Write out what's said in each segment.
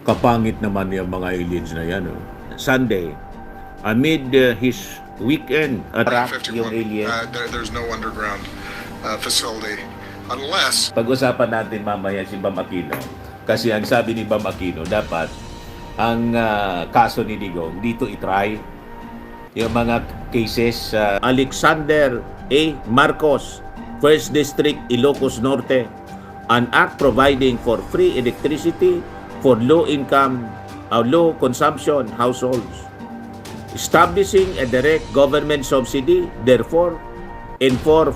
Kapangit naman yung mga aliens na yan. Oh. Sunday, amid his weekend at yung alien. There's no underground facility unless... Pag-usapan natin mamaya si Bam Aquino. Kasi ang sabi ni Bam Aquino, dapat ang kaso ni Digong dito itry yung mga cases Alexander A. Marcos, 1st District, Ilocos Norte, an act providing for free electricity for low-income, low consumption households, establishing a direct government subsidy, therefore, and for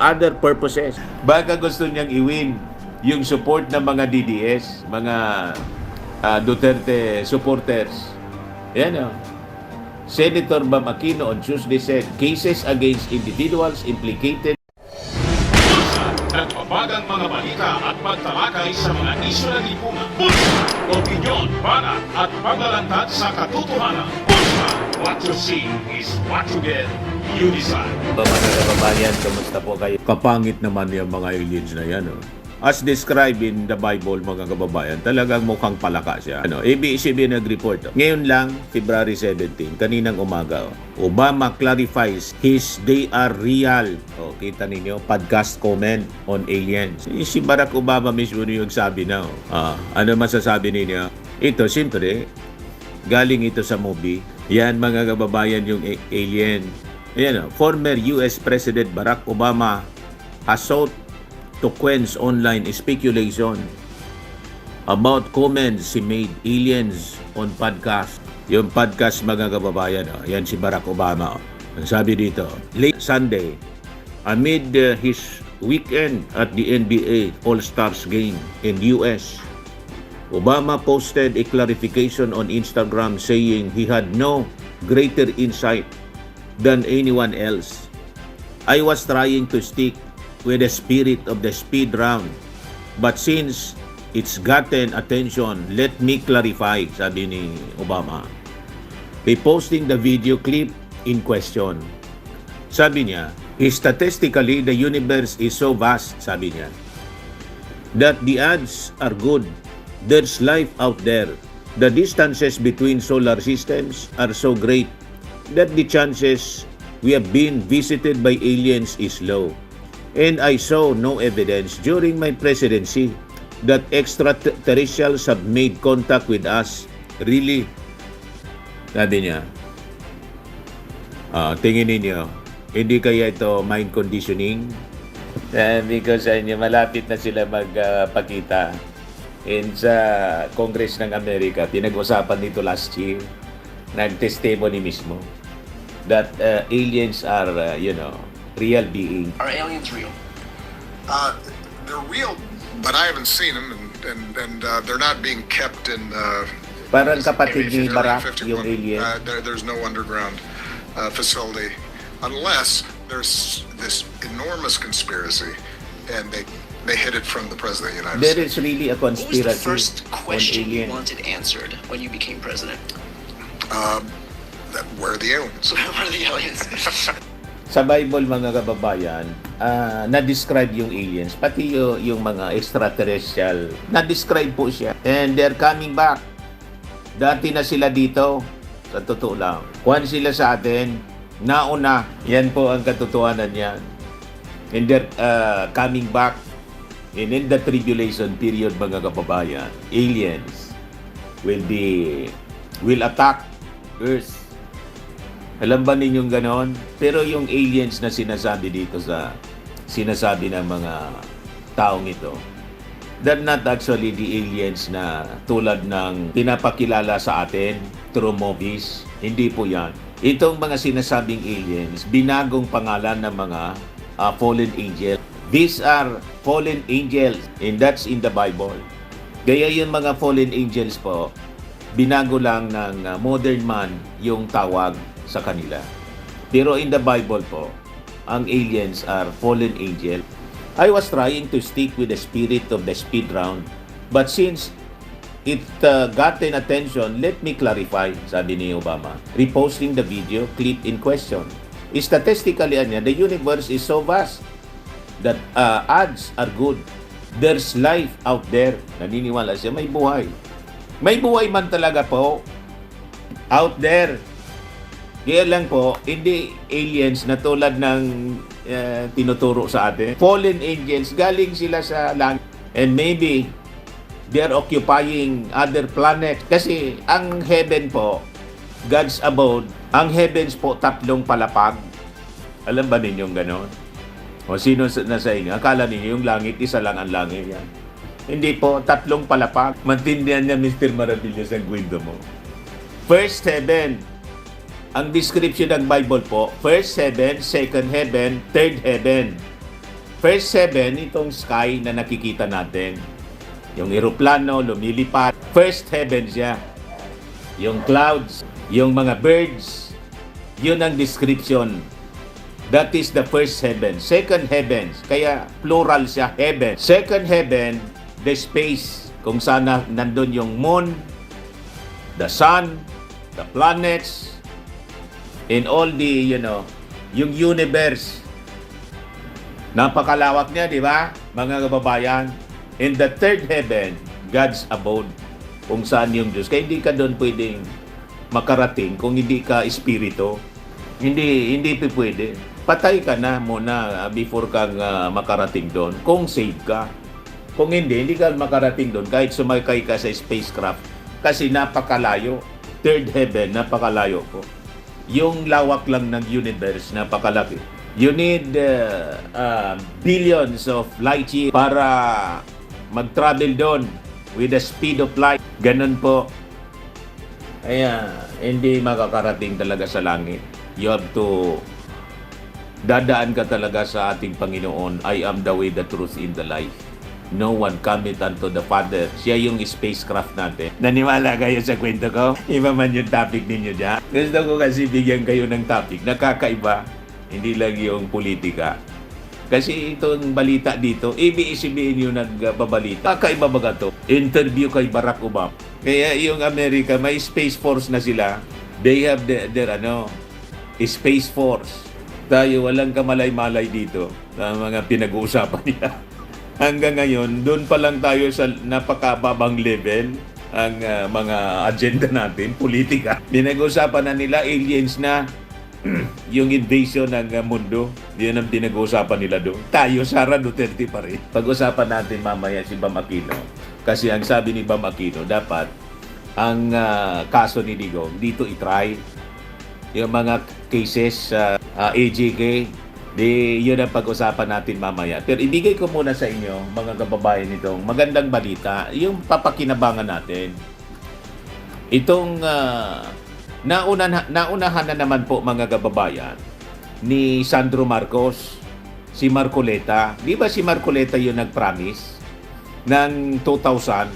other purposes. Baka gusto niyang i-win yung support ng mga DDS, mga Duterte supporters. Yan o. Senator Bam Aquino on Tuesday said cases against individuals implicated nagbabagang mga balita at pagtalakay sa mga isyu ng lipunan. Bulsa! Opinyon, banat at paglalantad sa katotohanan. Bulsa! What you see is what you get. You decide. Mga kababayan, kamusta po kayo? Kapangit naman yung mga aliens na yan. Oh. As described in the Bible, mga kababayan, talagang mukhang palaka siya. ABS-CBN nag-report. Ngayon lang, February 17, kaninang umaga, Obama clarifies his "they are real." Kita ninyo, podcast comment on aliens. Si Barack Obama mismo yung sabi na. Ano masasabi ninyo? Ito, siyempre, galing ito sa movie. Yan, mga kababayan, yung alien. Ayan, former US President Barack Obama has sought to quench online speculation about comments he made aliens on podcast. Yung podcast, mga kababayan, yan si Barack Obama. Ang sabi dito, late Sunday, amid his weekend at the NBA All-Stars game in US, Obama posted a clarification on Instagram saying he had no greater insight than anyone else. I was trying to stick with the spirit of the speed round. But since it's gotten attention, let me clarify, sabi ni Obama. Reposting the video clip in question. Sabi niya, statistically, the universe is so vast, sabi niya, that the odds are good. There's life out there. The distances between solar systems are so great that the chances we have been visited by aliens is low. And I saw no evidence during my presidency that extraterrestrials have made contact with us. Really? Sabi niya, tingin ninyo, hindi kaya ito mind conditioning? Because malapit na sila magpakita. And sa Congress ng Amerika, pinag-usapan nito last year, nag-testimony mismo that aliens are, real being. Are aliens real? They're real, but I haven't seen them, and they're not being kept in... Parang kapatid ni Barack yung alien. There's no underground facility unless there's this enormous conspiracy, and they hid it from the President of the United There States. is really a What was conspiracy the first question you on alien. wanted answered when you became president? Where are the aliens? What are the aliens? Sa Bible, mga kababayan, na-describe yung aliens, pati yung mga extraterrestrial, na-describe po siya. And they're coming back. Dati na sila dito, sa totoo lang. Kuhan sila sa atin, nauna. Yan po ang katotohanan niyan. And they're coming back. And in the tribulation period, mga kababayan, aliens will attack Earth. Alam ba ninyong ganon? Pero yung aliens na sinasabi dito sa sinasabi ng mga taong ito, they're not actually the aliens na tulad ng pinapakilala sa atin through movies. Hindi po yan. Itong mga sinasabing aliens, binagong pangalan ng mga fallen angel. These are fallen angels, and that's in the Bible. Gaya yung mga fallen angels po, binago lang ng modern man yung tawag sa kanila. Pero in the Bible po, ang aliens are fallen angel. I was trying to stick with the spirit of the speed round, but since it gotten attention, let me clarify, sabi ni Obama, reposting the video clip in question. Statistically, the universe is so vast that odds are good. there's life out there. Naniniwala siya, may buhay. May buhay man talaga po out there. Kaya lang po, hindi aliens na tulad ng tinuturo sa atin. Fallen angels, galing sila sa langit. And maybe, they're occupying other planet. Kasi ang heaven po, God's abode, ang heavens po, 3 palapag. Alam ba ninyong ganon? O sino na sa inyo? Akala ninyo yung langit, isa lang ang langit yan. Hindi po, 3 palapag. Mantindihan niya, Mr. Maravillas, ang kwento mo. First heaven. Ang description ng Bible po, first heaven, second heaven, third heaven. First heaven, itong sky na nakikita natin. Yung eroplano, lumilipad. First heaven siya. Yung clouds, yung mga birds, yun ang description. That is the first heaven. Second heavens, kaya plural siya, heaven. Second heaven, the space, kung saan nandun yung moon, the sun, the planets, in all the, yung universe. Napakalawak niya, di ba, mga kababayan? In the third heaven, God's abode, kung saan yung Diyos. Kaya hindi ka doon pwedeng makarating kung hindi ka espiritu. Hindi pwede. Patay ka na muna before kang makarating doon. Kung save ka. Kung hindi ka makarating doon kahit sumakay ka sa spacecraft. Kasi napakalayo. Third heaven, napakalayo po. Yung lawak lang ng universe, napakalaki. You need billions of light years para mag-travel doon with the speed of light. Ganun po. Kaya, hindi makakarating talaga sa langit. You have to dadaan ka talaga sa ating Panginoon. I am the way, the truth, and the life. No one cometh unto the Father. Siya yung spacecraft natin. Naniwala kayo sa kwento ko? Iba man yung topic ninyo dyan. Gusto ko kasi bigyan kayo ng topic. Nakakaiba. Hindi lang yung politika. Kasi itong balita dito, ABS-CBN yung nagbabalita. Kakaiba ba to? Interview kay Barack Obama. Kaya yung Amerika, may Space Force na sila. They have their Space Force. Tayo walang kamalay-malay dito na mga pinag-uusapan nila. Hanggang ngayon, doon pa lang tayo sa napakababang level ang mga agenda natin, politika. Pinag-uusapan na nila, aliens na, yung invasion ng mundo, yun ang pinag-uusapan nila doon. Tayo, Sara Duterte pa rin. Pag-usapan natin mamaya si Bam Aquino. Kasi ang sabi ni Bam Aquino, dapat ang kaso ni Digong dito i-try. Yung mga cases sa AJK, yun ang pag-usapan natin mamaya. Pero ibigay ko muna sa inyo, mga kababayan, itong magandang balita, yung papakinabangan natin. Itong naunahan na naman po, mga kababayan, ni Sandro Marcos, si Marcoleta. Di ba si Marcoleta yung nag-promise ng 2,000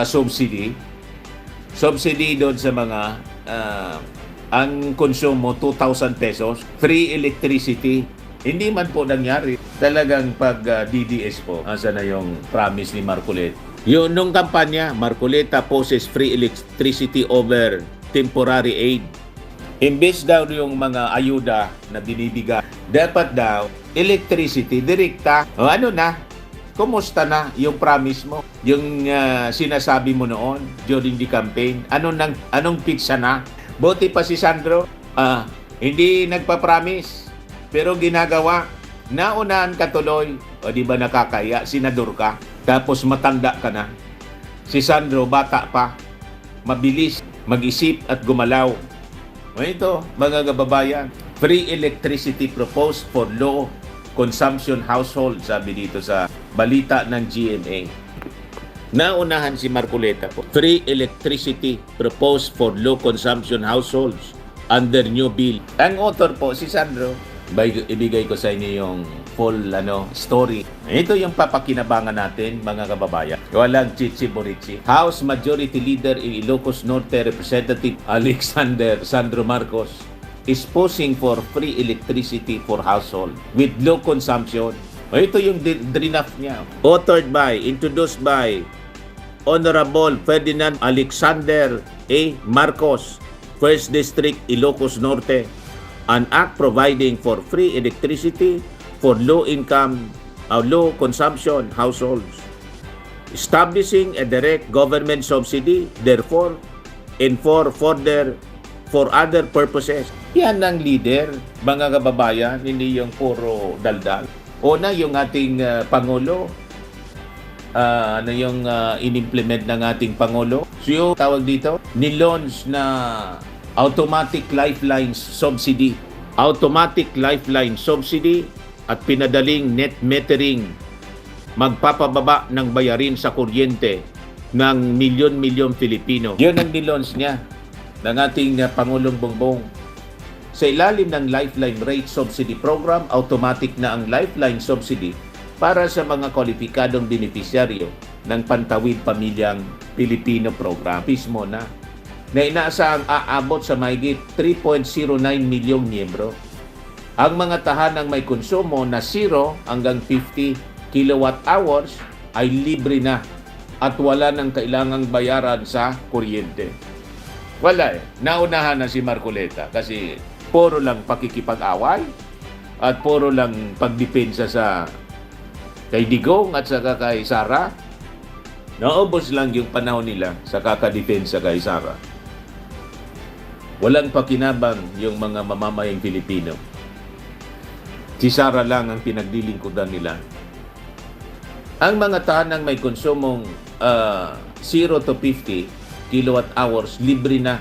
subsidy? Subsidy doon sa mga ang konsumo 2,000 pesos, free electricity. Hindi man po nangyari. Talagang pag DDS po, asa na yung promise ni Marcoleta. Yung nung kampanya, Marcoleta poses free electricity over temporary aid. Imbes daw yung mga ayuda na binibigay, dapat daw electricity direkta. O ano na? Kumusta na yung promise mo? Yung sinasabi mo noon during the campaign? Anong pizza na? Buti pa si Sandro, hindi nagpa-promise, pero ginagawa. Naunahan ka tuloy, o di ba nakakaya, senador ka, tapos matanda ka na. Si Sandro, bata pa, mabilis mag-isip at gumalaw. O ito, mga kababayan, free electricity proposed for low consumption household, sabi dito sa balita ng GMA. Naunahan si Marcoleta po. Free electricity proposed for low consumption households under new bill. Ang author po, si Sandro. Ibigay ko sa inyo yung full story. Ito yung papakinabangan natin, mga kababayan. Walang chichi-borichi. House Majority Leader in Ilocos Norte, Representative Alexander Sandro Marcos, is pushing for free electricity for household with low consumption. Ito yung draft niya. Authored by, introduced by Honorable Ferdinand Alexander A. Marcos, 1st District, Ilocos Norte, an act providing for free electricity for low-income low consumption households. Establishing a direct government subsidy, therefore, and for other purposes. Yan ang leader, mga kababayan, hindi yung puro daldal. Una, yung ating Pangulo, in-implement ng ating Pangulo. So yung tawag dito, nilaunch na automatic lifeline subsidy. Automatic lifeline subsidy at pinadaling net metering, magpapababa ng bayarin sa kuryente ng milyon-milyon Pilipino. Yun ang nilaunch niya ng ating Pangulong Bongbong. Sa ilalim ng Lifeline Rate Subsidy Program, automatic na ang Lifeline Subsidy para sa mga kwalipikadong benepisyaryo ng Pantawid Pamilyang Pilipino Program. Mismo na inaasahang aabot sa mahigit 3.09 milyong miyembro. Ang mga tahanang may konsumo na 0 hanggang 50 kilowatt hours ay libre na at wala nang kailangang bayaran sa kuryente. Wala naunahan na si Marcoleta kasi puro lang pakikipag-away at puro lang pagdepensa sa kay Digong at saka kay Sara. Naubos lang yung panahon nila sa kakadepensa kay Sara. Walang pakinabang yung mga mamamayang Pilipino. Si Sara lang ang pinaglilingkuran nila. Ang mga tahanang may konsumong 0 to 50 kilowatt hours, libre na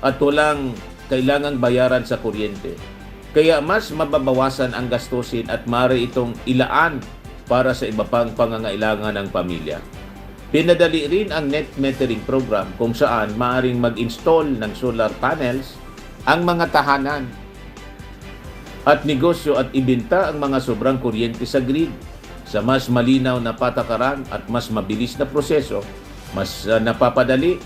at walang kailangang bayaran sa kuryente. Kaya mas mababawasan ang gastusin at maaari itong ilaan para sa iba pang pangangailangan ng pamilya. Pinadali rin ang net metering program kung saan maaaring mag-install ng solar panels ang mga tahanan at negosyo at ibenta ang mga sobrang kuryente sa grid sa mas malinaw na patakaran at mas mabilis na proseso. Mas napapadali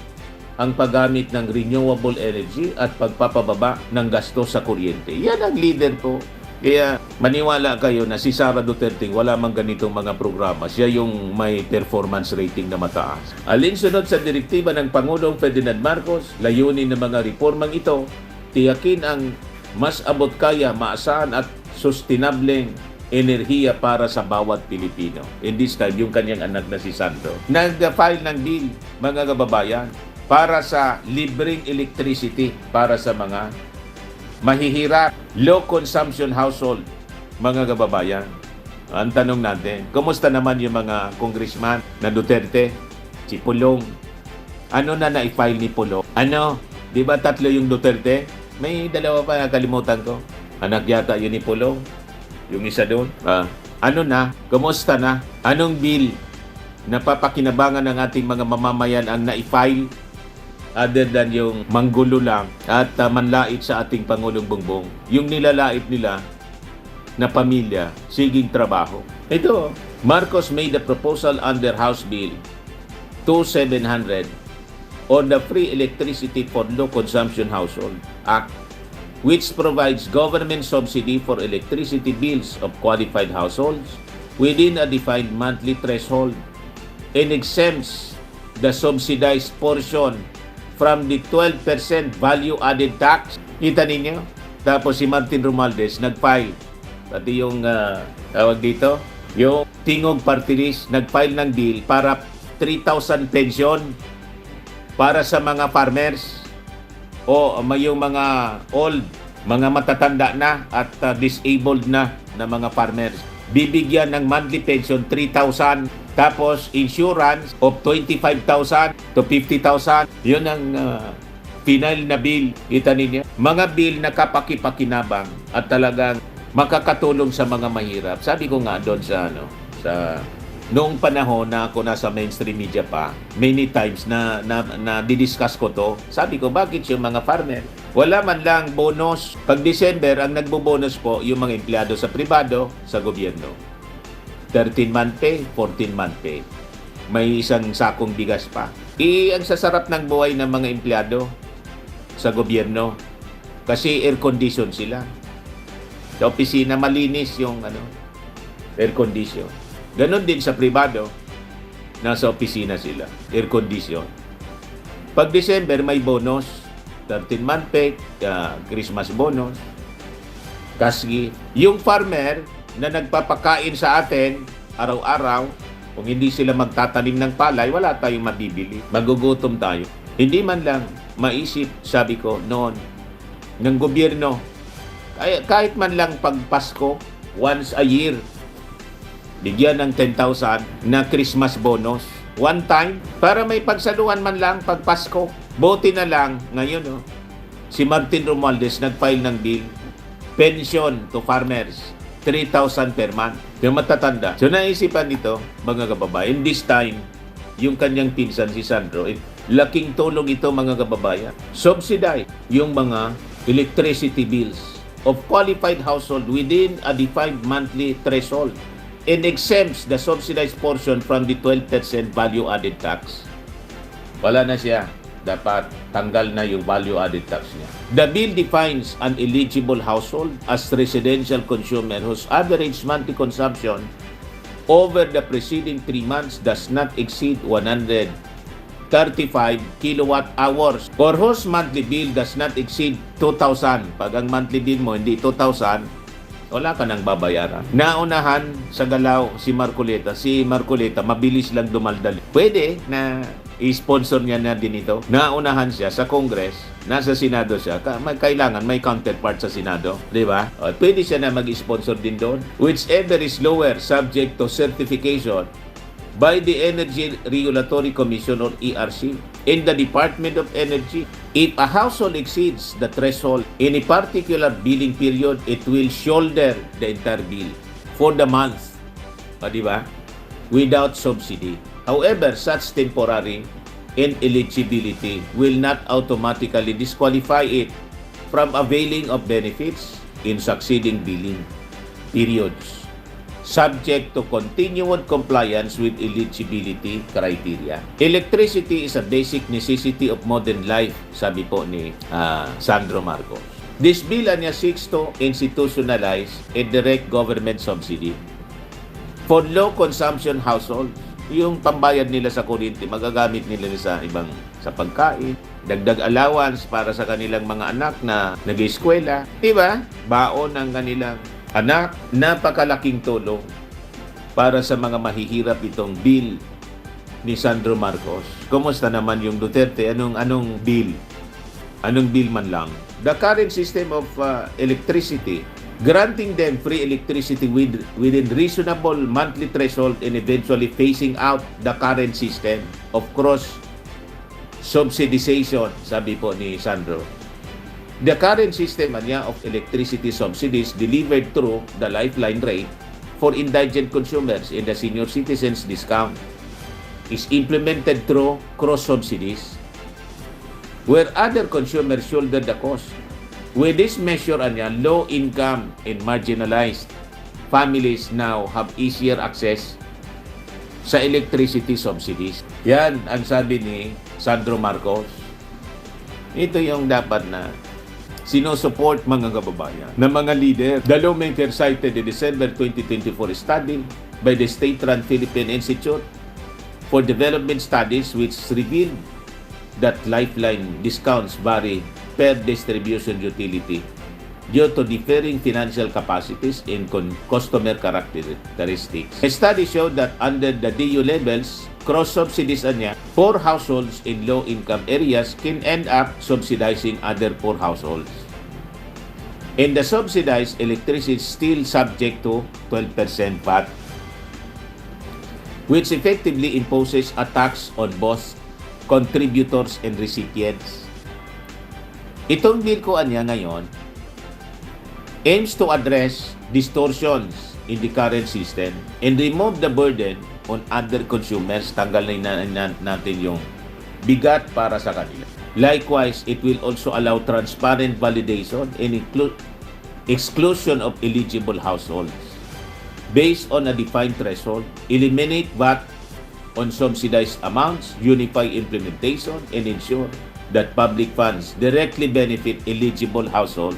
ang paggamit ng renewable energy at pagpapababa ng gasto sa kuryente. Yan ang leader po. Kaya maniwala kayo na si Sara Duterte wala mang ganitong mga programa. Siya yung may performance rating na mataas. Alinsunod sa direktiba ng Pangulong Ferdinand Marcos, layunin ng mga reformang ito, tiyakin ang mas abot kaya, maasahan at sustainableng enerhiya para sa bawat Pilipino. In this time, yung kanyang anak na si Sandro, nag-file ng bill, mga kababayan, para sa libreng electricity para sa mga mahihirap, low consumption household, mga kababayan. Ang tanong natin, kumusta naman yung mga congressman na Duterte? Si Pulong. Ano na na-file ni Pulong? Ano? Di ba 3 yung Duterte? May 2 pa, nakalimutan ko. Anak yata yun ni Pulong. Yung isa doon. Ano na? Kumusta na? Anong bill na papakinabangan ng ating mga mamamayan ang na-file other than yung manggulo lang at manlait sa ating Pangulong Bongbong? Yung nilalait nila na pamilya, siging trabaho. Ito, Marcos made a proposal under House Bill 2700 on the Free Electricity for Low Consumption Household Act, which provides government subsidy for electricity bills of qualified households within a defined monthly threshold and exempts the subsidized portion from the 12% value-added tax. Kita ninyo? Tapos si Martin Romualdez nag-file. Pati yung tawag dito, yung Tingog Party List, nag-file ng bill para 3,000 pension para sa mga farmers o yung mga old, mga matatanda na at disabled na mga farmers. Bibigyan ng monthly pension 3,000, tapos insurance of 25,000 to 50,000. Yun ang final na bill. Kita ninyo? Mga bill na kapakipakinabang at talagang makakatulong sa mga mahirap. Sabi ko nga doon sa noong panahon na ako nasa mainstream media pa, many times na didiscuss ko to. Sabi ko, bakit yung mga farmer wala man lang bonus? Pag December, ang nagbo-bonus po yung mga empleyado sa pribado, sa gobyerno. 13-month pay, 14-month pay. May isang sakong bigas pa. Ang sasarap ng buhay ng mga empleyado sa gobyerno kasi air condition sila. Sa opisina malinis yung air condition. Ganon din sa pribado, nasa opisina sila, air condition. Pag December may bonus, 13-month pay, Christmas bonus, cash gift. Yung farmer, na nagpapakain sa atin araw-araw, kung hindi sila magtatanim ng palay, wala tayong mabibili. Magugutom tayo. Hindi man lang maisip, sabi ko, noon, ng gobyerno, kahit man lang pag Pasko, once a year, bigyan ng 10,000 na Christmas bonus. One time, para may pagsaluhan man lang pag Pasko. Buti na lang, ngayon, si Martin Romualdez nag-file ng bill, pension to farmers, 3,000 per month. Yung matatanda. So naisipan nito, mga kababayan, this time, yung kanyang pinsan si Sandro, laking tulong ito mga kababayan. Subsidize yung mga electricity bills of qualified household within a defined monthly threshold and exempts the subsidized portion from the 12% value-added tax. Wala na siya. Dapat tanggal na yung value-added tax niya. The bill defines an eligible household as residential consumer whose average monthly consumption over the preceding 3 months does not exceed 135 kilowatt hours or whose monthly bill does not exceed 2,000. Pag ang monthly bill mo hindi 2,000, wala ka nang babayaran. Naunahan sa galaw si Marcoleta. Si Marcoleta, mabilis lang dumaldal. Pwede na i-sponsor niya na din ito. Naunahan siya sa Congress, nasa Senado siya. Kailangan may counterpart sa Senado. Di ba? Pwede siya na mag-sponsor din doon. Whichever is lower, subject to certification by the Energy Regulatory Commission or ERC in the Department of Energy. If a household exceeds the threshold in a particular billing period, it will shoulder the entire bill for the month. Di ba? Without subsidy. However, such temporary ineligibility will not automatically disqualify it from availing of benefits in succeeding billing periods, subject to continued compliance with eligibility criteria. Electricity is a basic necessity of modern life, sabi po ni Sandro Marcos. This bill niya seeks to institutionalize a direct government subsidy for low consumption households. Yung pambayad nila sa kuryente, magagamit nila sa sa pagkain, dagdag allowance para sa kanilang mga anak na nag-eskwela, diba? Baon ng kanilang anak, napakalaking tulong para sa mga mahihirap itong bill ni Sandro Marcos. Kumusta naman yung Duterte? Anong bill? Anong bill man lang? The current system of electricity, granting them free electricity within reasonable monthly threshold and eventually phasing out the current system of cross-subsidization, sabi po ni Sandro. The current system of electricity subsidies delivered through the lifeline rate for indigent consumers and the senior citizens discount is implemented through cross-subsidies where other consumers shoulder the cost. With this measure, low income and marginalized families now have easier access sa electricity subsidies. Yan ang sabi ni Sandro Marcos. Ito yung dapat na sinusupport mga kababayan ng mga leader. The lawmaker cited the December 2024 study by the state-run Philippine Institute for Development Studies which revealed that lifeline discounts vary per distribution utility due to differing financial capacities and customer characteristics. A study showed that under the DU levels, cross-subsidies for households in low-income areas can end up subsidizing other poor households. And the subsidized electricity is still subject to 12% VAT, which effectively imposes a tax on both contributors and recipients. Itong bill ko ngayon aims to address distortions in the current system and remove the burden on other consumers. Tanggal na natin yung bigat para sa kanila. Likewise, it will also allow transparent validation and exclusion of eligible households based on a defined threshold, eliminate VAT on subsidized amounts, unify implementation, and ensure that public funds directly benefit eligible households.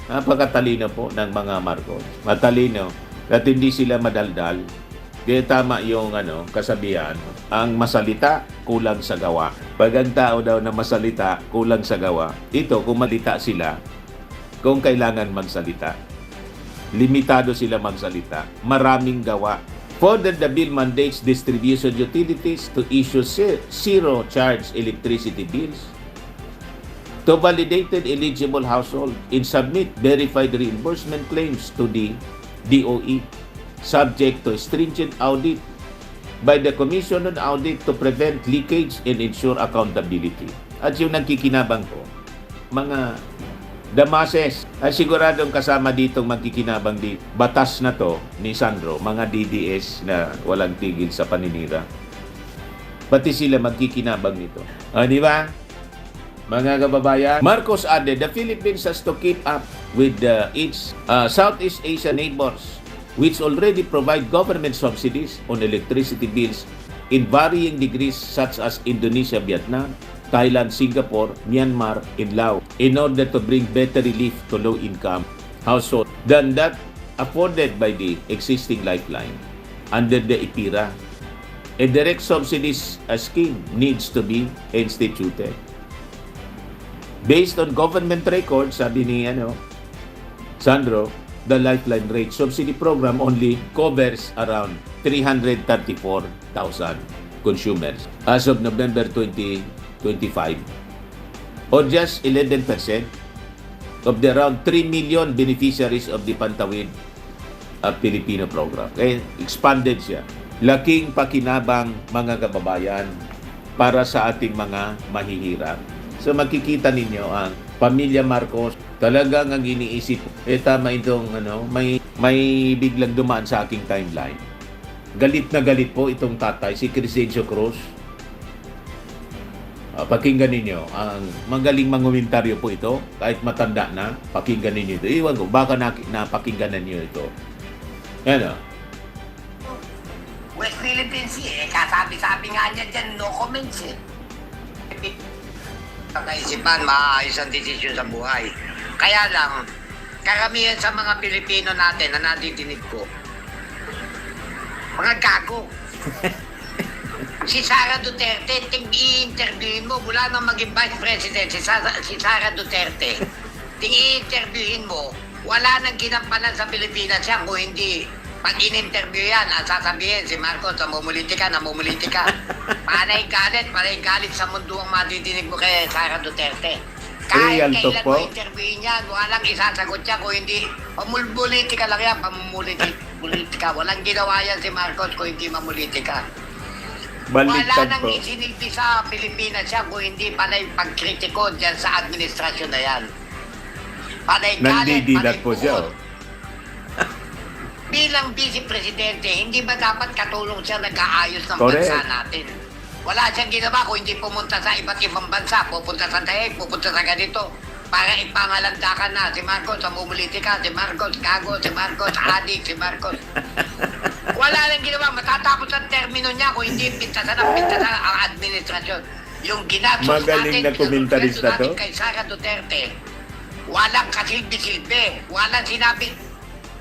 Napakatalino po ng mga Marcos. Matalino at hindi sila madaldal. Kaya tama yung kasabihan, ang masalita kulang sa gawa. Pag ang tao daw na masalita kulang sa gawa, ito kung malita sila, kung kailangan magsalita. Limitado sila magsalita. Maraming gawa. Further, the bill mandates distribution utilities to issue zero-charge electricity bills to validated eligible household and submit verified reimbursement claims to the DOE, subject to stringent audit by the Commission on Audit to prevent leakage and ensure accountability. At yung nagkikinabang ko, mga damases, ay siguradong kasama ditong magkikinabang di batas na to ni Sandro, mga DDS na walang tigil sa paninira. Pati sila magkikinabang nito. Di ba? Mga kababayan, Marcos added, the Philippines has to keep up with its Southeast Asian neighbors, which already provide government subsidies on electricity bills in varying degrees, such as Indonesia, Vietnam, Thailand, Singapore, Myanmar, and Laos, in order to bring better relief to low-income households than that afforded by the existing lifeline under the IPIRA. A direct subsidies scheme needs to be instituted. Based on government records, sabi ni Sandro, the Lifeline Rate Subsidy Program only covers around 334,000 consumers as of November 2025, or just 11% of the around 3 million beneficiaries of the Pantawid Filipino program. Okay, expanded siya. Laking pakinabang, mga kababayan, para sa ating mga mahihirap. So makikita ninyo ang Pamilya Marcos, talagang ang iniisip, tama itong may biglang dumaan sa aking timeline. Galit na galit po itong tatay, si Crescencio Cruz. Pakinggan ninyo, ang magaling mangomentaryo po ito, kahit matanda na, pakinggan ninyo ito. Iwan ko, baka napakinggan ninyo ito. Yan West Philippines kasabi-sabi nga niya dyan, no comments Kaisipan, maayos ang desisyon sa buhay. Kaya lang, karamihan sa mga Pilipino natin na nadidinig ko, mga gago. Si Sara Duterte, i-interviewin mo, mula nang maging Vice President, si Sara Duterte, i-interviewin mo, wala nang ginampanan sa Pilipinas yan kung hindi. Pag in-interview yan, ang sasabihin, si Marcos, namumuliti ka. Panay galit sa mundo ang madidinig mo kay Sara Duterte. Kahit Real talk kailan po. mo interviewin yan, walang isasagot siya kung hindi, pamumulitika lang yan, pamumulitika. Walang ginawa yan si Marcos kung hindi mamulitika. Wala Baliktad nang po. isinilbi sa Pilipinas siya kung hindi panay pagkritiko dyan sa administrasyon na yan. Panay galit, Nandidilat panay po siya. bukod. Bilang Vice Presidente, hindi ba dapat katulong siya nag-aayos ng Correct. bansa natin? Wala siyang ginawa kung hindi pumunta sa iba't ibang bansa, pupunta sa Daig, pupunta sa ganito, para ipangalandakan na si Marcos, mamumulitika, si Marcos, gago, si Marcos, adik, si Marcos. Wala nang ginawa, matatapos ang termino niya kung hindi pintasan ang administrasyon. Yung ginastos Magaling na komentarista to. kay Sara Duterte, walang kasilbi-silbi, walang sinabi.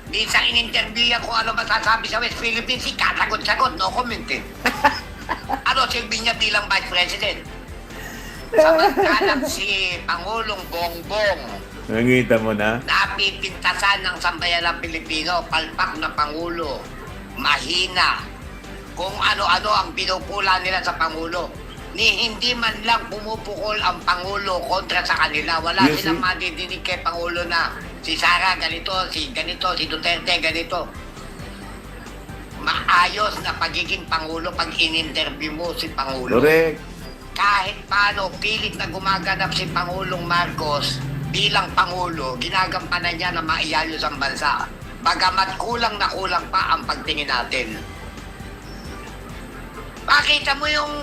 Minsan in-interview yan kung ano masasabi sa West Philippines, kasagot-sagot, no comment eh. Ano silbi niya bilang Vice President? Samantalang si Pangulong Bongbong, Nakita mo na? napipintasan ng sambayanang Pilipino, palpak na Pangulo, mahina, kung ano-ano ang pinupula nila sa Pangulo. Ni hindi man lang pumupukol ang Pangulo kontra sa kanila. Wala Yes, silang madidinig kay Pangulo na si Sara ganito, si Duterte ganito. Maayos na pagiging Pangulo pag in-interview mo si Pangulo. Correct. Kahit paano, pilit na gumaganap si Pangulong Marcos bilang Pangulo, ginagampanan niya na maiyayos ang bansa. Bagamat kulang na kulang pa ang pagtingin natin. Makita mo yung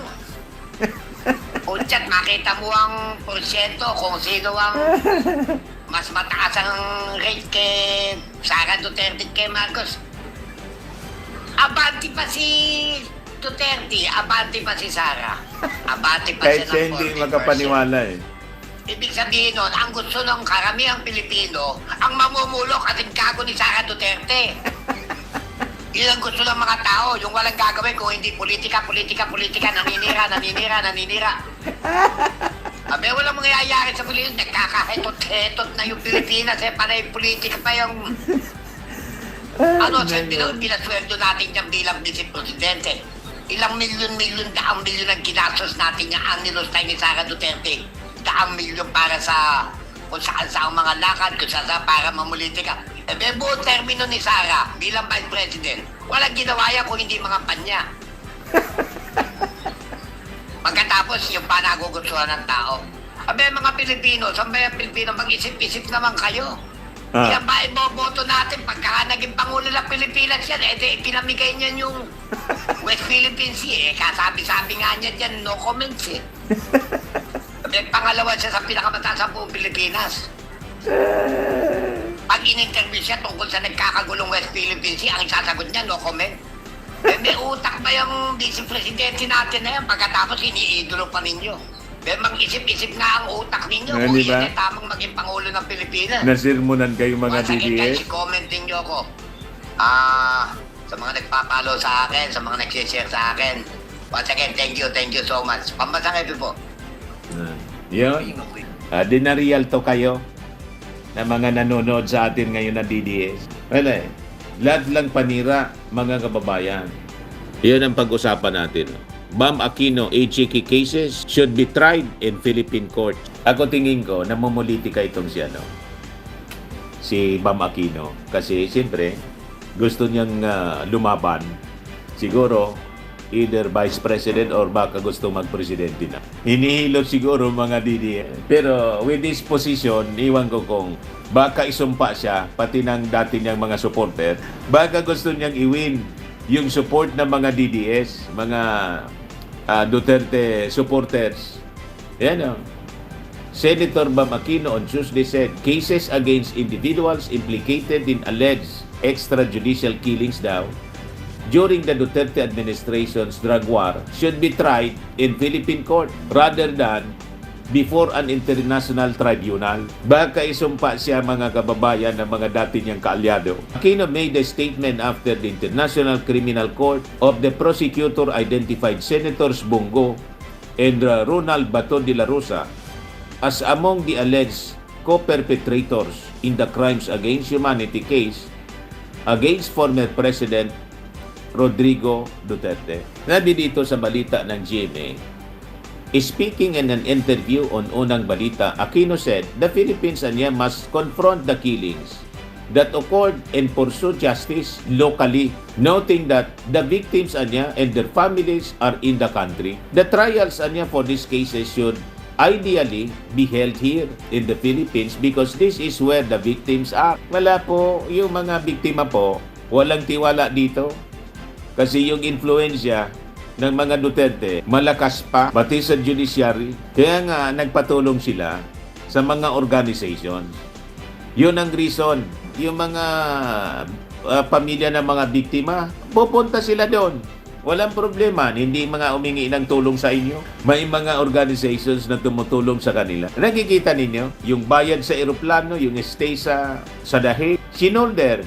Unchat, makita mo ang porsyento kung sino ang mas mataas ang rate kay Sara Duterte kay Marcos. Abante pa si Duterte, abante pa si Sara. Abante pa Kahit siya siya ng hindi 40%. makapaniwala eh. Ibig sabihin nun, ang gusto ng karamihang Pilipino, ang mamumulo kasing gago ni Sara Duterte. Yun ang gusto ng mga tao, yung walang gagawin kung hindi politika, naninira. Abe, walang mangyayari sa Pilipinas, nagkakahetot-hetot na yung Pilipinas, panay politika pa yung Ano sa pinasweldo natin niyang bilang Vice Presidente? Ilang milyon-milyon, daang milyon ang ginastos natin niya ang nilustay ni Sara Duterte. Daang milyon para sa kung saan sa mga lakad, kung saan para mamulitika. Buong termino ni Sara bilang Vice President, walang ginawa yan kung hindi mga panya. Pagkatapos yung panagugustuhan ng tao. Mga Pilipino, sambay ang Pilipino, mag-isip-isip naman kayo. Yan ba iboboto natin pagka naging Pangulo ng Pilipinas yan? Pinamigay niyan yung West Philippine Sea. Kasabi-sabi nga niya dyan, no comments eh. Pangalawa siya sa pinakamataas sa buong Pilipinas. Pag in-interview siya tungkol sa nagkakagulong West Philippine Sea, ang sasagot niya, no comment. May utak ba yung Vice Presidente natin na yan? Pagkatapos iniidolo pa ninyo. Mag-isip-isip nga ang utak ninyo kung diba? yan ay tamang maging Pangulo ng Pilipinas. Nasirmonan kayo mga DDS. Commenting nyo ako. Sa mga nagpapalo sa akin, sa mga nagsishare sa akin. Once again, thank you so much. Pambasang epi po. Yun. Dinarial to kayo na mga nanonood sa atin ngayon na DDS. Wala eh. Lahat lang panira, mga kababayan. Yun ang pag-usapan natin. Bam Aquino HEK cases should be tried in Philippine court. Ako tingin ko, namumulitika itong si Bam Aquino. Kasi siyempre, gusto niyang lumaban. Siguro, either Vice President or baka gusto mag-presidente na. Hinihilot siguro mga DDS. Pero with this position, iwan ko kung baka isumpa siya, pati ng dati niyang mga supporter, baka gusto niyang i-win yung support ng mga DDS, mga Duterte supporters. Yan o. Senator Bam Aquino on Tuesday said cases against individuals implicated in alleged extrajudicial killings daw during the Duterte administration's drug war should be tried in Philippine court rather than before an international tribunal. Baka isumpa siya mga kababayan ng mga dati niyang kaalyado. Aquino made a statement after the International Criminal Court of the prosecutor identified Senators Bongo and Ronald Bato de la Rosa as among the alleged co-perpetrators in the crimes against humanity case against former President Rodrigo Duterte. Nabi dito sa balita ng GMA, speaking in an interview on Unang Balita, Aquino said the Philippines must confront the killings that occurred and pursue justice locally, noting that the victims and their families are in the country. The trials for these cases should ideally be held here in the Philippines because this is where the victims are. Wala po, yung mga biktima po, walang tiwala dito. Kasi yung influensya ng mga Duterte, malakas pa, pati sa judiciary. Kaya nga, nagpatulong sila sa mga organizations. Yun ang reason. Yung mga pamilya ng mga biktima, pupunta sila doon. Walang problema. Hindi mga umingi ng tulong sa inyo. May mga organizations na tumutulong sa kanila. Nakikita ninyo, yung bayad sa eroplano, yung stay sa Dahig, sinolder.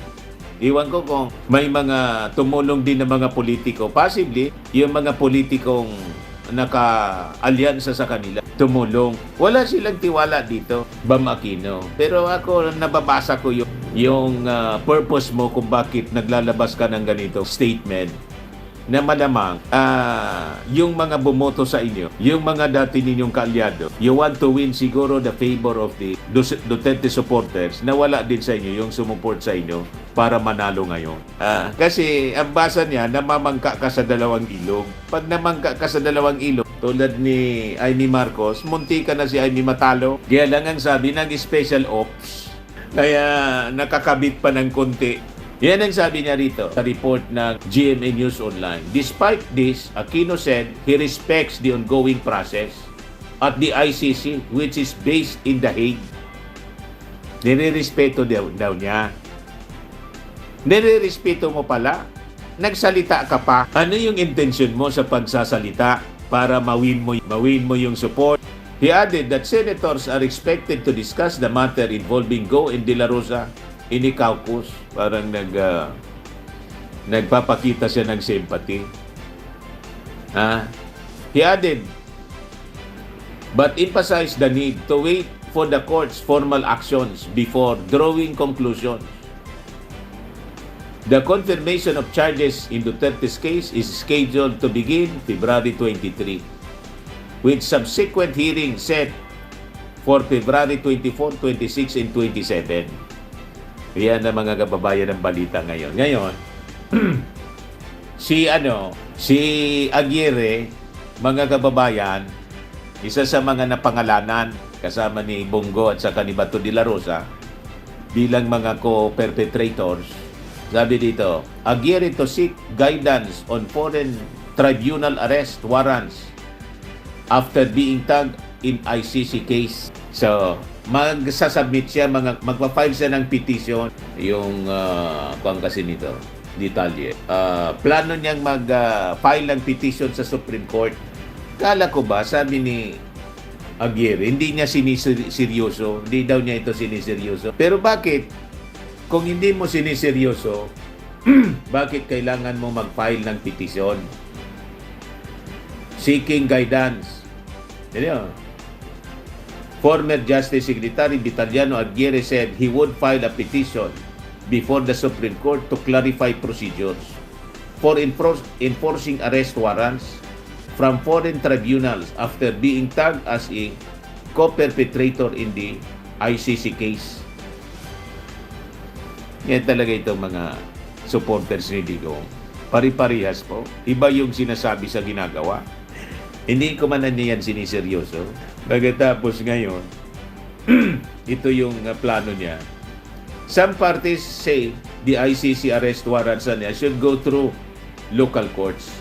Iwan ko kung may mga tumulong din ng mga politiko. Possibly, yung mga politikong naka-alyansa sa kanila, tumulong. Wala silang tiwala dito, Bam Aquino. Pero ako, nababasa ko yung purpose mo kung bakit naglalabas ka ng ganito statement na malamang yung mga bumoto sa inyo, yung mga dati ninyong kaalyado, you want to win siguro the favor of the Duterte supporters na wala din sa inyo yung sumuport sa inyo para manalo ngayon. Kasi ang basa niya, namamangka ka sa dalawang ilog. Pag namangka ka sa dalawang ilog, tulad ni Amy Marcos, munti ka na si Amy matalo. Kaya lang ang sabi ng special ops, kaya nakakabit pa ng konti. Yan ang sabi niya rito sa report ng GMA News Online. Despite this, Aquino said he respects the ongoing process at the ICC which is based in The Hague. Nire-respeto daw niya. Nire-respeto mo pala? Nagsalita ka pa? Ano yung intention mo sa pagsasalita para mawin mo yung support? He added that senators are expected to discuss the matter involving Go and De La Rosa in a caucus. Parang nagpapakita siya ng sympathy. He added, but emphasized the need to wait for the court's formal actions before drawing conclusions. The confirmation of charges in Duterte's case is scheduled to begin February 23, with subsequent hearings set for February 24, 26, and 27. Yan ang mga kababayan ng balita ngayon. Ngayon, si Aguirre, mga kababayan, isa sa mga napangalanan kasama ni Bongo at saka ni Bato de la Rosa bilang mga co-perpetrators. Sabi dito, Aguirre to seek guidance on foreign tribunal arrest warrants after being tagged in ICC case. So, magsasubmit siya, magpa-file siya ng petition. Yung, kung kasi nito, detalye. Plano niyang mag-file ng petition sa Supreme Court. Kala ko ba, sabi ni Aguirre, hindi niya siniseryoso. Hindi daw niya ito siniseryoso. Pero bakit? Kung hindi mo siniseryoso, bakit kailangan mo mag-file ng petition? Seeking guidance. Yan. Former Justice Secretary Vitaliano Aguirre said he would file a petition before the Supreme Court to clarify procedures for enforcing arrest warrants from foreign tribunals after being tagged as a co-perpetrator in the ICC case. Yan talaga itong mga supporters ni Digong. Pari-parihas po. Iba yung sinasabi sa ginagawa. Hindi ko man niya yan siniseryoso. Pagkatapos ngayon, ito yung plano niya. Some parties say the ICC arrest warrants should go through local courts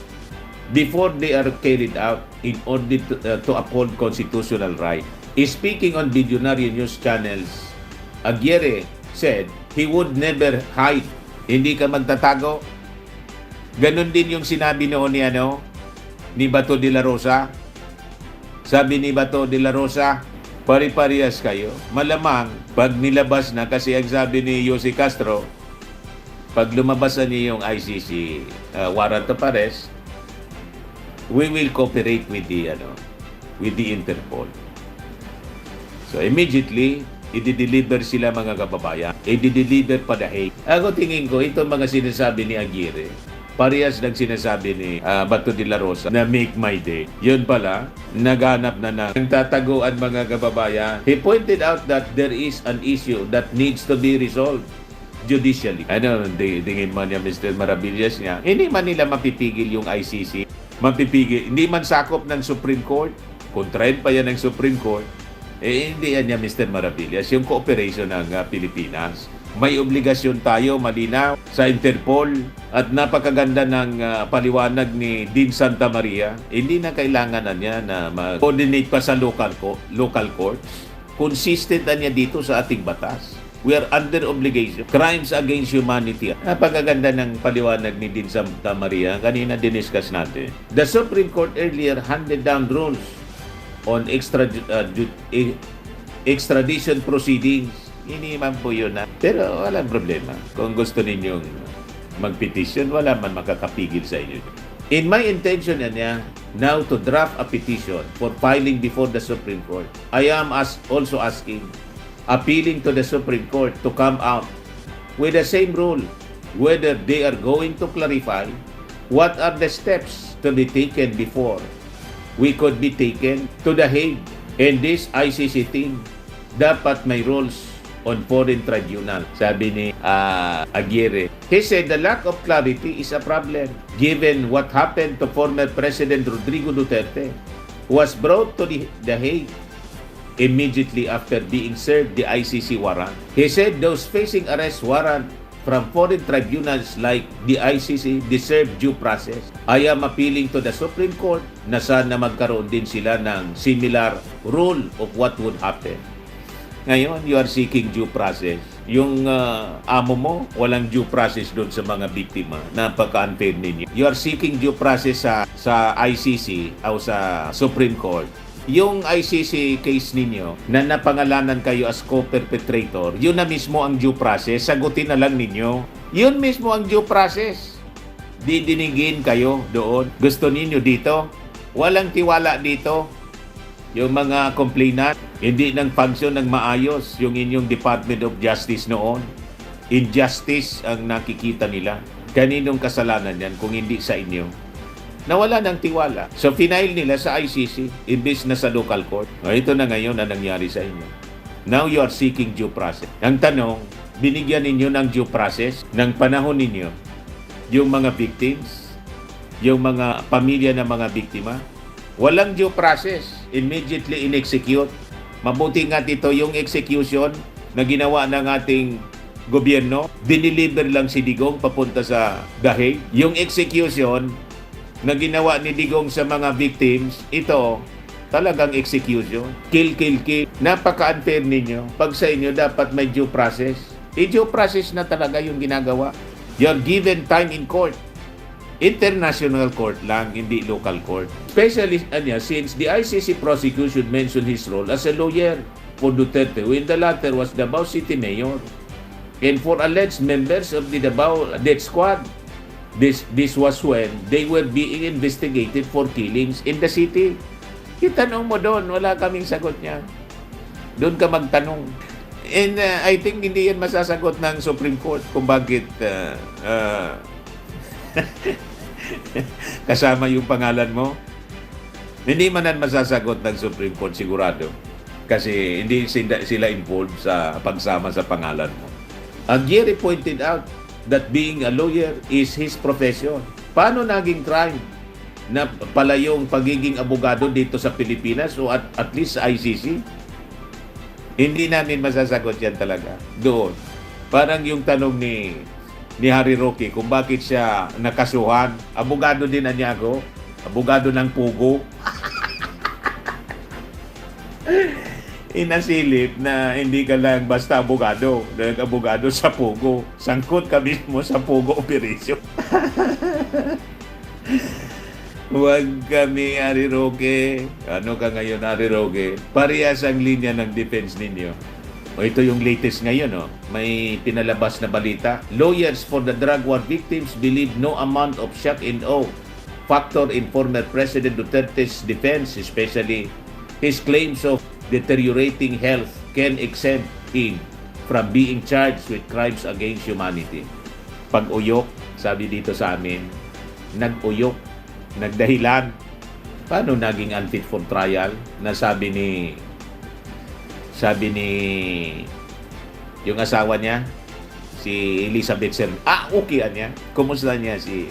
before they are carried out in order to uphold constitutional right. Speaking on Billionaire News channels, Aguirre said he would never hide. Hindi ka magtatago. Ganon din yung sinabi noon ni Bato de la Rosa. Sabi ni Bato de la Rosa, pari-parehas kayo. Malamang, pag nilabas na, kasi ang sabi ni Jose Castro, pag lumabas na niya yung ICC warrant of arrest, we will cooperate with the Interpol. So immediately, i-deliver sila mga kababayan. I-deliver pa dahil. Ako tingin ko, itong mga sinasabi ni Aguirre, parehas ng sinasabi ni Bato de la Rosa na make my day. Yun pala, naghanap na ng tataguan mga kababayan. He pointed out that there is an issue that needs to be resolved judicially. Tingin man niya Mr. Maravillas niya, hindi man nila mapipigil yung ICC. Mapipigil, hindi man sakop ng Supreme Court. Kontrahin pa yan ng Supreme Court. Hindi yan niya Mr. Maravillas. Yung cooperation ng Pilipinas. May obligasyon tayo, malinaw, sa Interpol at napakaganda ng paliwanag ni Dean Santa Maria. Hindi na kailangan na niya na mag-coordinate pa sa local courts. Consistent na niya dito sa ating batas. We are under obligation. Crimes against humanity. Napakaganda ng paliwanag ni Dean Santa Maria. Kanina diniscuss natin. The Supreme Court earlier handed down rules on extradition proceedings. Hindi man po yun pero walang problema. Kung gusto ninyong mag-petition, wala man makakapigil sa inyo. In my intention niya, now to draft a petition for filing before the Supreme Court. I am also appealing to the Supreme Court to come out with the same rule, whether they are going to clarify what are the steps to be taken before we could be taken to The Hague. And this ICC team dapat may rules on foreign tribunal, sabi ni Aguirre. He said the lack of clarity is a problem given what happened to former President Rodrigo Duterte, who was brought to The Hague immediately after being served the ICC warrant. He said those facing arrest warrant from foreign tribunals like the ICC deserve due process. I am appealing to the Supreme Court na sana magkaroon din sila ng similar rule of what would happen. Ngayon, you are seeking due process. Yung amo mo, walang due process doon sa mga biktima. Napaka-unfair ninyo. You are seeking due process sa ICC o sa Supreme Court. Yung ICC case ninyo na napangalanan kayo as co-perpetrator, yun na mismo ang due process. Sagutin na lang ninyo. Yun mismo ang due process. Didinigin kayo doon. Gusto ninyo dito? Walang tiwala dito. Yung mga complainant, hindi nang function ng maayos yung inyong Department of Justice noon. injustice ang nakikita nila. Kaninong kasalanan yan kung hindi sa inyo? Nawala ng tiwala. So, final nila sa ICC, imbis na sa local court. Ito na ngayon ang nangyari sa inyo. Now you are seeking due process. Ang tanong, binigyan ninyo ng due process ng panahon ninyo yung mga victims, yung mga pamilya ng mga biktima. Walang due process. Immediately in-execute. Mabuti nga dito yung execution na ginawa ng ating gobyerno. Diniliver lang si Digong papunta sa The Hague. Yung execution na ginawa ni Digong sa mga victims, ito talagang execution. Kill, kill, kill. Napaka-unfair ninyo. Pag sa inyo, dapat may due process. Due process na talaga yung ginagawa. You're given time in court. International court lang, hindi local court. Especially, since the ICC prosecution mentioned his role as a lawyer for Duterte when the latter was Davao City Mayor and for alleged members of the Davao Death Squad. This was when they were being investigated for killings in the city. Itanong mo doon, wala kaming sagot niya. Doon ka magtanong. And I think hindi yan masasagot ng Supreme Court kung bakit kasama yung pangalan mo. Hindi man yan masasagot ng Supreme Court sigurado. Kasi hindi sila involved sa pagsama sa pangalan mo. And Jerry pointed out that being a lawyer is his profession. Paano naging crime na pala yung pagiging abogado dito sa Pilipinas o at least sa ICC? Hindi namin masasagot yan talaga. Doon. Parang yung tanong ni Harry Roque kung bakit siya nakasuhan. Abogado din na niya ako. Abogado ng Pugo. Inasilip na hindi ka lang basta abogado. Abogado sa Pugo. Sangkot ka mismo sa Pugo operation. Huwag kami, Harry Roque. Ano ka ngayon, Harry Roque? Parehas ang linya ng defense ninyo. O ito yung latest ngayon, may pinalabas na balita. Lawyers for the drug war victims believe no amount of shock and awe factor in former President Duterte's defense, especially his claims of deteriorating health, can exempt him from being charged with crimes against humanity. Pag-uyok, sabi dito sa amin, nag-uyok, nagdahilan. Paano naging unfit for trial? Na sabi ni yung asawa niya, si Elizabeth Ser. Okay niya. Kumusta niya si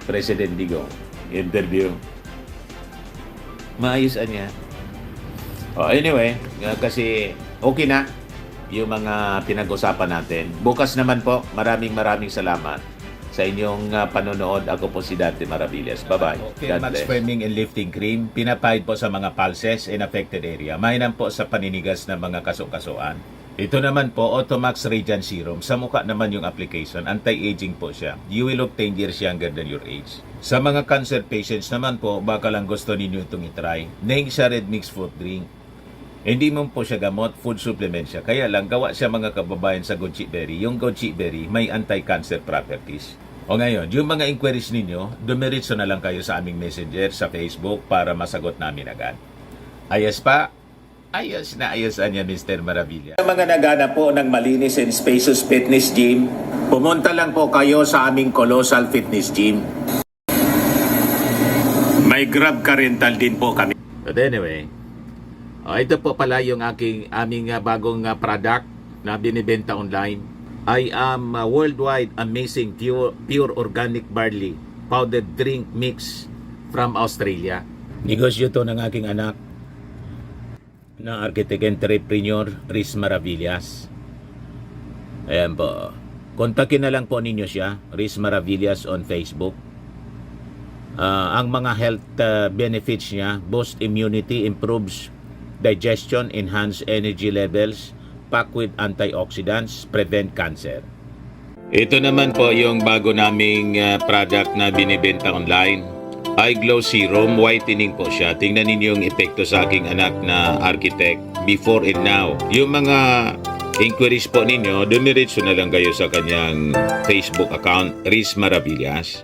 President Digong? Interview. Maayos niya. Anyway, kasi okay na yung mga pinag-usapan natin. Bukas naman po, maraming salamat sa inyong panonood. Ako po si Dante Maravillas. Bye-bye. Max Swimming and Lifting Cream, pinapahid po sa mga pulses in affected area. Mainam po sa paninigas ng mga kaso-kasuan. Ito naman po, Automax Radiant Serum. Sa mukha naman yung application, anti-aging po siya. You will look 10 years younger than your age. Sa mga cancer patients naman po, baka lang gusto ninyo itong itry. Neng siya red mix fruit drink. Hindi mo po siya gamot, food supplement siya. Kaya lang, gawa siya mga kababayan sa goji berry. Yung goji berry may anti-cancer properties. O ngayon, yung mga inquiries ninyo, dumiritso na lang kayo sa aming messenger sa Facebook para masagot namin agad. Ayos pa? Ayos na ayos niya, Mr. Maravilla. Sa mga nagana po ng malinis and spacious fitness gym, pumunta lang po kayo sa aming Colossal Fitness Gym. May Grab car rental din po kami. But anyway, ito po pala yung aming bagong product na binibenta online. I am worldwide amazing pure organic barley powdered drink mix from Australia. Negosyo to ng aking anak na architect entrepreneur Riz Maravillas. Ayan po. Kontakin na lang po ninyo siya, Riz Maravillas on Facebook. Ang mga health benefits niya, boost immunity, improves digestion, enhance energy levels, packed with antioxidants, prevent cancer. Ito naman po yung bago naming product na binibenta online. Eye Glow Serum, whitening po siya. Tingnan ninyo yung epekto sa aking anak na architect before and now. Yung mga inquiries po ninyo, dumiretso na lang kayo sa kanyang Facebook account, Riz Maravillas.